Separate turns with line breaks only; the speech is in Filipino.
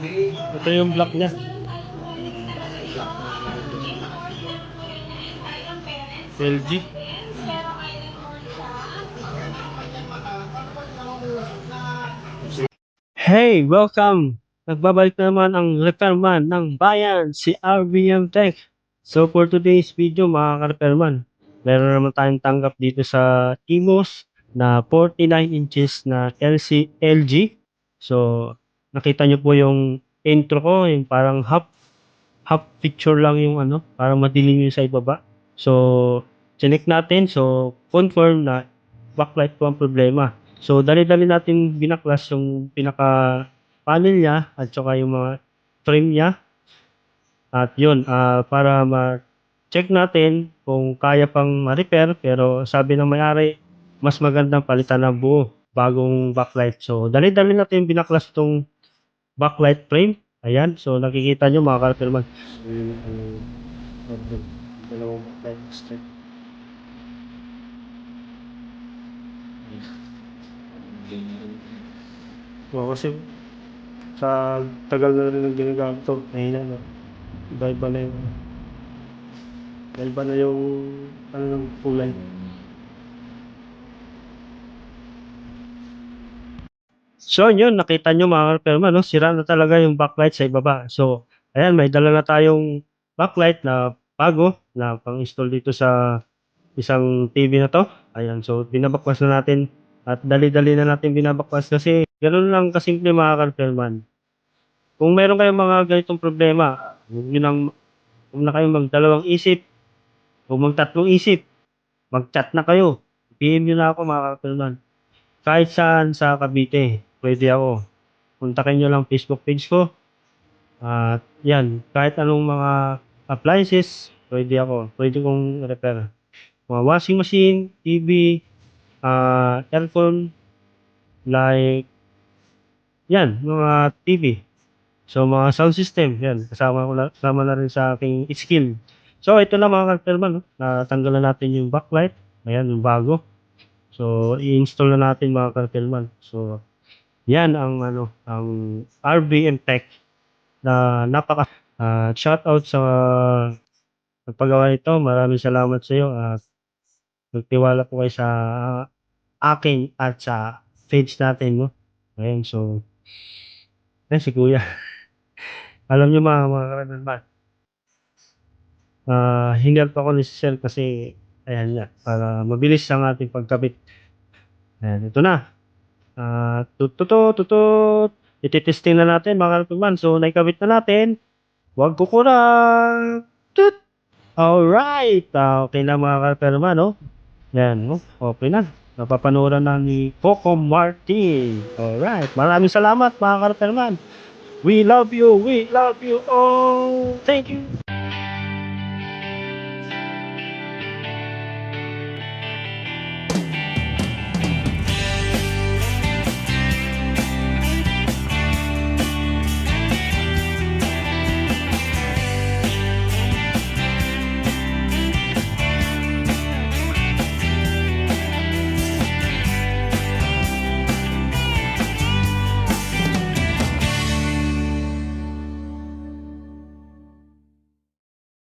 Ito yung block niya. LG. Hey, welcome! Nagbabalik na naman ang repairman ng bayan, si RBM Tech. So for today's video mga ka-repairman, meron naman tayong tanggap dito sa Imos na 49 inches na LG. So nakita nyo po yung intro ko, yung parang half picture lang yung ano, parang madilim yung sa ibaba. So chinek natin, so confirm na backlight po ang problema. So dali-dali natin binaklas yung pinaka panel niya at saka yung mga frame niya. At yun, para ma-check natin kung kaya pang ma-repair, pero sabi ng may-ari, mas magandang palitan ng buo bagong backlight. So dali-dali natin binaklas tong backlight frame. Ayan, so nakikita nyo mga ka-repairman. So yun ang dalawang backlight strip. Oo, kasi sa tagal na rin ng ginagamit to, mahina na. Iba-iba na yung, iba na yung ano ng kulay. So yun, nakita nyo mga ka-repairman, no? Sira na talaga yung backlight sa ibaba. So, ayan, may dala na tayong backlight na bago na pang-install dito sa isang TV na 'to. Ayan, so binabaklas na natin at dali-dali na natin binabaklas kasi gano'n lang kasimple mga ka-repairman. Kung meron kayong mga ganitong problema, huwag na kayong magdalawang isip, huwag magtatlong isip, mag-chat na kayo. PM niyo na ako mga ka-repairman. Kahit saan sa Cavite, puwede ako. Kontakin niyo lang Facebook page ko at 'yan, kahit anong mga appliances, puwede ako, puwede kong repair. Mga washing machine, TV, earphone, like 'yan, mga TV. So, mga sound system, 'yan, kasama na rin sa aking skill. So, ito na mga ka-repairman 'no, natanggalan natin yung backlight, ayan yung bago. So, i-install na natin mga ka-repairman. So, 'yan ang ano, ang RBM Tech na shoutout sa nagpagawa nito. Maraming salamat sa iyo at nagtiwala po kayo sa akin at sa page natin 'no. Ayan, so ayan si kuya. Alam niyo mga ka-repairman, hingan pa ako ni sir kasi ayan nga, para mabilis ang ating pagkabit. Ayan, ito na. Tutut. Ite-testing na natin mga ka-repairman. So, naikabit na natin. Huwag kukurang. Toot! Alright, okey na mga ka-repairman 'no. Yan 'no, okey na. Napapanood na ni Coco Martin. Alright, maraming salamat mga ka-repairman. We love you all. Thank you.